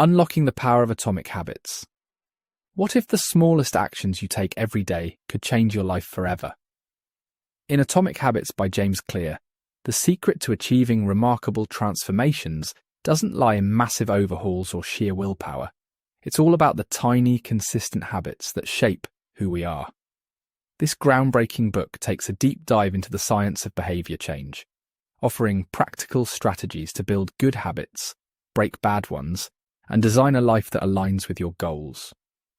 Unlocking the power of atomic habits. What if the smallest actions you take every day could change your life forever? In Atomic Habits by James Clear, the secret to achieving remarkable transformations doesn't lie in massive overhauls or sheer willpower. It's all about the tiny, consistent habits that shape who we are. This groundbreaking book takes a deep dive into the science of behavior change, offering practical strategies to build good habits, break bad ones, and design a life that aligns with your goals.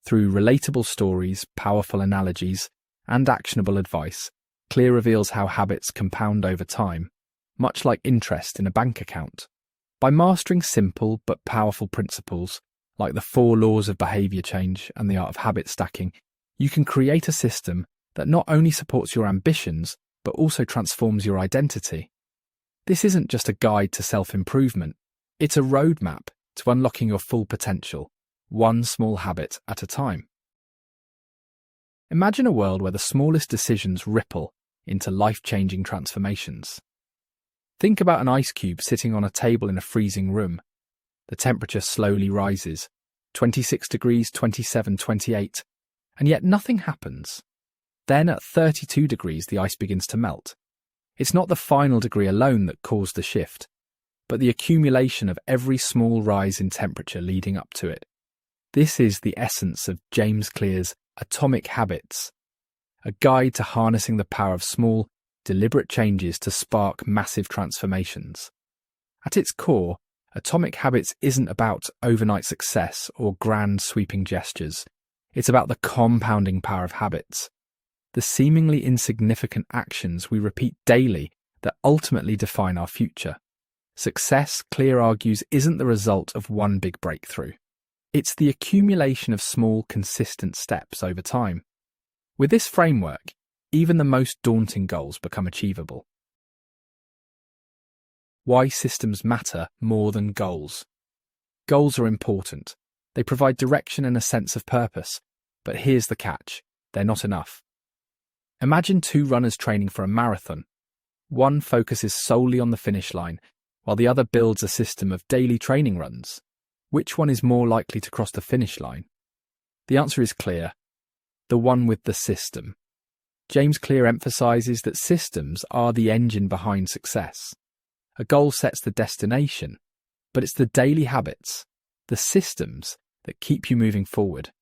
Through relatable stories, powerful analogies, and actionable advice, Clear reveals how habits compound over time, much like interest in a bank account. By mastering simple but powerful principles, like the 4 laws of behavior change and the art of habit stacking, you can create a system that not only supports your ambitions, but also transforms your identity. This isn't just a guide to self-improvement, it's a roadmap to unlocking your full potential, one small habit at a time. Imagine a world where the smallest decisions ripple into life-changing transformations. Think about an ice cube sitting on a table in a freezing room. The temperature slowly rises, 26 degrees, 27, 28, and yet nothing happens. Then at 32 degrees, the ice begins to melt. It's not the final degree alone that caused the shift, but the accumulation of every small rise in temperature leading up to it. This is the essence of James Clear's Atomic Habits, a guide to harnessing the power of small, deliberate changes to spark massive transformations. At its core, Atomic Habits isn't about overnight success or grand sweeping gestures. It's about the compounding power of habits, the seemingly insignificant actions we repeat daily that ultimately define our future. Success, Clear argues, isn't the result of one big breakthrough. It's the accumulation of small, consistent steps over time. With this framework, even the most daunting goals become achievable. Why systems matter more than goals. Goals are important. They provide direction and a sense of purpose. But here's the catch: they're not enough. Imagine 2 runners training for a marathon. One focuses solely on the finish line, while the other builds a system of daily training runs. Which one is more likely to cross the finish line? The answer is clear: the one with the system. James Clear emphasizes that systems are the engine behind success. A goal sets the destination, but it's the daily habits, the systems, that keep you moving forward.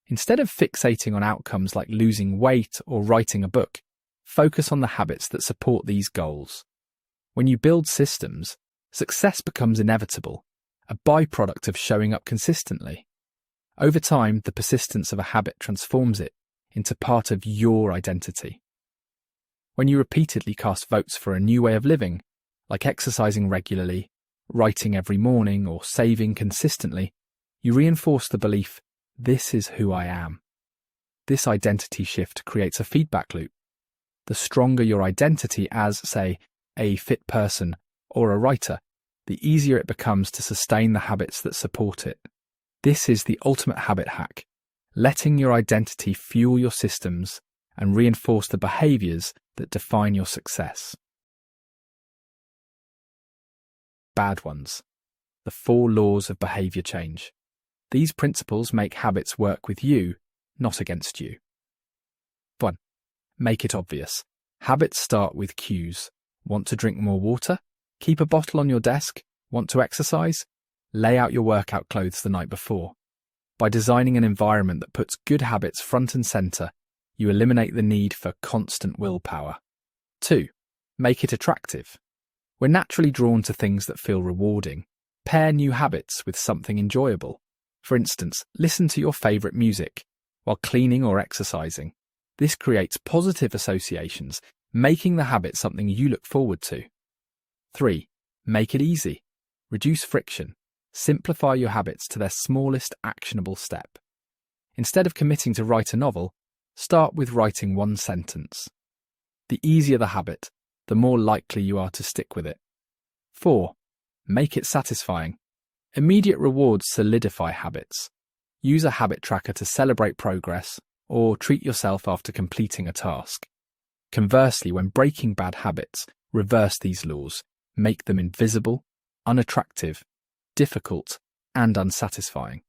Instead of fixating on outcomes like losing weight or writing a book, focus on the habits that support these goals. When you build systems, success becomes inevitable, a byproduct of showing up consistently. Over time, the persistence of a habit transforms it into part of your identity. When you repeatedly cast votes for a new way of living, like exercising regularly, writing every morning, or saving consistently, you reinforce the belief, this is who I am. This identity shift creates a feedback loop. The stronger your identity as, say, a fit person or a writer, the easier it becomes to sustain the habits that support it. This is the ultimate habit hack, letting your identity fuel your systems and reinforce the behaviors that define your success. Bad ones. The 4 laws of behavior change. These principles make habits work with you, not against you. 1. Make it obvious. Habits start with cues. Want to drink more water? Keep a bottle on your desk? Want to exercise? Lay out your workout clothes the night before. By designing an environment that puts good habits front and center, you eliminate the need for constant willpower. 2. Make it attractive. We're naturally drawn to things that feel rewarding. Pair new habits with something enjoyable. For instance, listen to your favorite music while cleaning or exercising. This creates positive associations, making the habit something you look forward to. 3. Make it easy. Reduce friction. Simplify your habits to their smallest actionable step. Instead of committing to write a novel, start with writing 1 sentence. The easier the habit, the more likely you are to stick with it. 4. Make it satisfying. Immediate rewards solidify habits. Use a habit tracker to celebrate progress or treat yourself after completing a task. Conversely, when breaking bad habits, reverse these laws. Make them invisible, unattractive, difficult, and unsatisfying.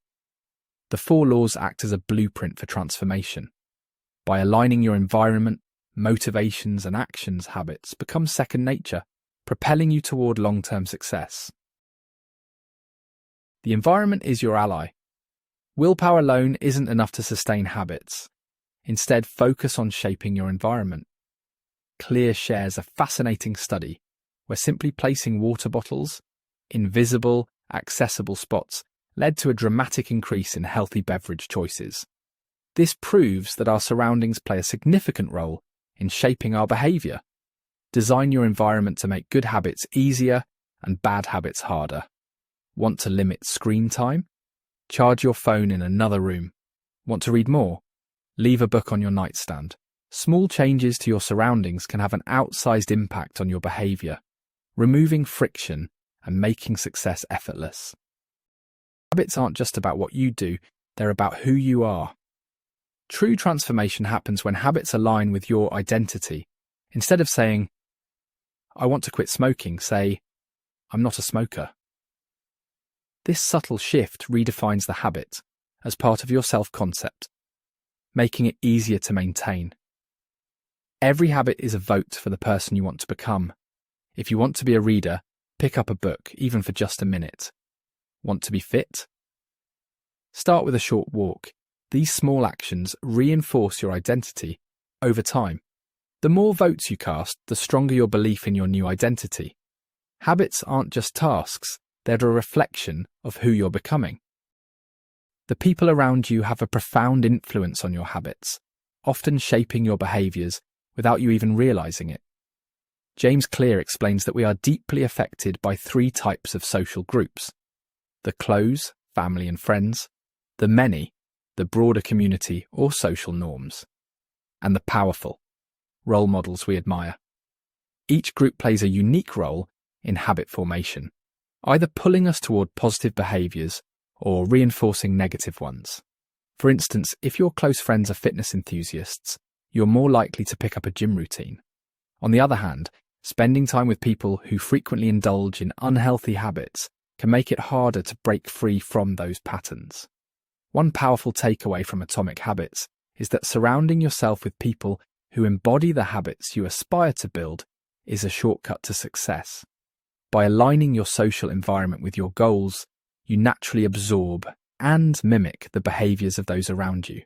The 4 laws act as a blueprint for transformation. By aligning your environment, motivations, and actions, habits become second nature, propelling you toward long-term success. The environment is your ally. Willpower alone isn't enough to sustain habits. Instead, focus on shaping your environment. Clear shares a fascinating study where simply placing water bottles in visible, accessible spots led to a dramatic increase in healthy beverage choices. This proves that our surroundings play a significant role in shaping our behavior. Design your environment to make good habits easier and bad habits harder. Want to limit screen time? Charge your phone in another room. Want to read more? Leave a book on your nightstand. Small changes to your surroundings can have an outsized impact on your behavior, removing friction and making success effortless. Habits aren't just about what you do, they're about who you are. True transformation happens when habits align with your identity. Instead of saying, "I want to quit smoking," say, "I'm not a smoker." This subtle shift redefines the habit as part of your self-concept, making it easier to maintain. Every habit is a vote for the person you want to become. If you want to be a reader, pick up a book, even for just a minute. Want to be fit? Start with a short walk. These small actions reinforce your identity over time. The more votes you cast, the stronger your belief in your new identity. Habits aren't just tasks, they're a reflection of who you're becoming. The people around you have a profound influence on your habits, often shaping your behaviors without you even realizing it. James Clear explains that we are deeply affected by 3 types of social groups: the close, family and friends; the many, the broader community or social norms; and the powerful, role models we admire. Each group plays a unique role in habit formation, either pulling us toward positive behaviors or reinforcing negative ones. For instance, if your close friends are fitness enthusiasts, you're more likely to pick up a gym routine. On the other hand, spending time with people who frequently indulge in unhealthy habits can make it harder to break free from those patterns. One powerful takeaway from Atomic Habits is that surrounding yourself with people who embody the habits you aspire to build is a shortcut to success. By aligning your social environment with your goals, you naturally absorb and mimic the behaviors of those around you.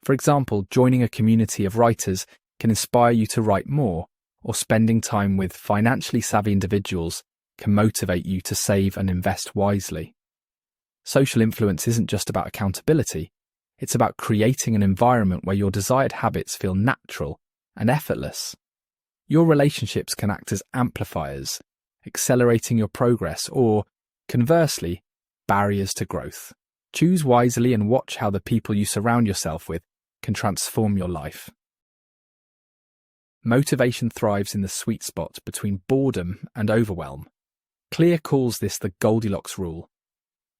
For example, joining a community of writers can inspire you to write more, or spending time with financially savvy individuals can motivate you to save and invest wisely. Social influence isn't just about accountability, it's about creating an environment where your desired habits feel natural and effortless. Your relationships can act as amplifiers, accelerating your progress, or, conversely, barriers to growth. Choose wisely and watch how the people you surround yourself with can transform your life. Motivation thrives in the sweet spot between boredom and overwhelm. Clear calls this the Goldilocks Rule.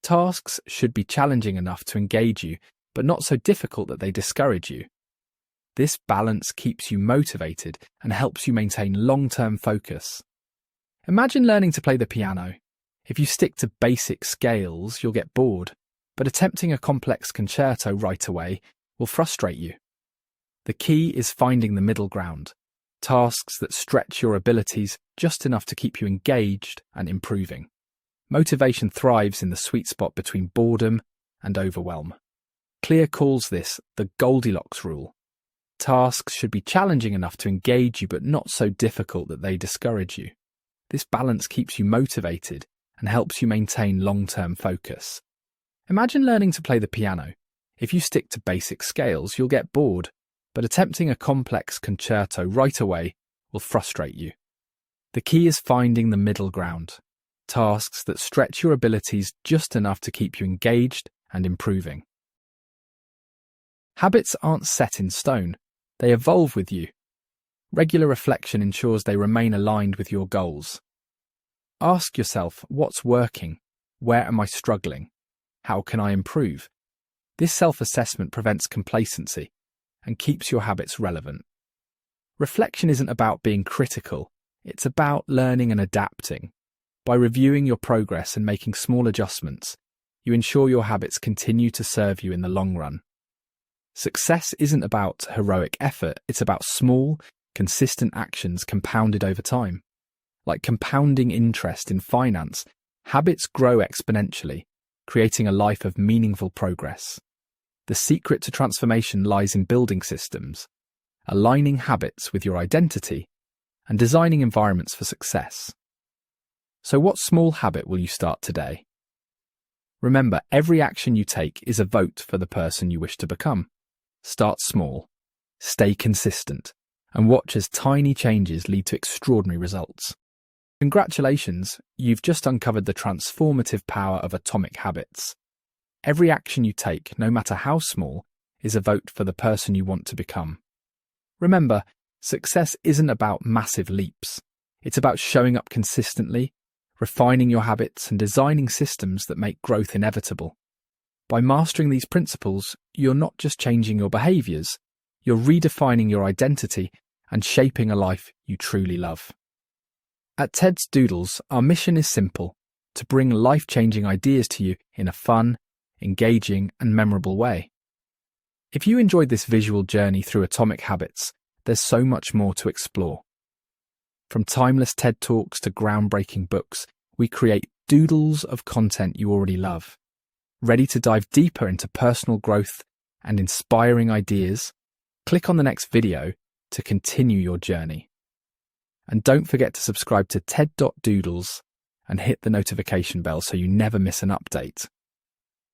Tasks should be challenging enough to engage you, but not so difficult that they discourage you. This balance keeps you motivated and helps you maintain long-term focus. Imagine learning to play the piano. If you stick to basic scales, you'll get bored, but attempting a complex concerto right away will frustrate you. The key is finding the middle ground, tasks that stretch your abilities just enough to keep you engaged and improving. Motivation thrives in the sweet spot between boredom and overwhelm. Clear calls this the Goldilocks Rule. Tasks should be challenging enough to engage you but not so difficult that they discourage you. This balance keeps you motivated and helps you maintain long-term focus. Imagine learning to play the piano. If you stick to basic scales, you'll get bored, but attempting a complex concerto right away will frustrate you. The key is finding the middle ground, tasks that stretch your abilities just enough to keep you engaged and improving. Habits aren't set in stone, they evolve with you. Regular reflection ensures they remain aligned with your goals. Ask yourself, what's working? Where am I struggling? How can I improve? This self-assessment prevents complacency and keeps your habits relevant. Reflection isn't about being critical, it's about learning and adapting. By reviewing your progress and making small adjustments, you ensure your habits continue to serve you in the long run. Success isn't about heroic effort, it's about small, consistent actions compounded over time. Like compounding interest in finance, habits grow exponentially, creating a life of meaningful progress. The secret to transformation lies in building systems, aligning habits with your identity, and designing environments for success. So what small habit will you start today? Remember, every action you take is a vote for the person you wish to become. Start small, stay consistent, and watch as tiny changes lead to extraordinary results. Congratulations, you've just uncovered the transformative power of atomic habits. Every action you take, no matter how small, is a vote for the person you want to become. Remember, success isn't about massive leaps. It's about showing up consistently, refining your habits, and designing systems that make growth inevitable. By mastering these principles, you're not just changing your behaviors, you're redefining your identity and shaping a life you truly love. At TED.doodles, our mission is simple: to bring life-changing ideas to you in a fun, engaging, and memorable way. If you enjoyed this visual journey through atomic habits, there's so much more to explore. From timeless TED Talks to groundbreaking books, we create doodles of content you already love. Ready to dive deeper into personal growth and inspiring ideas? Click on the next video to continue your journey. And don't forget to subscribe to TED.doodles and hit the notification bell so you never miss an update.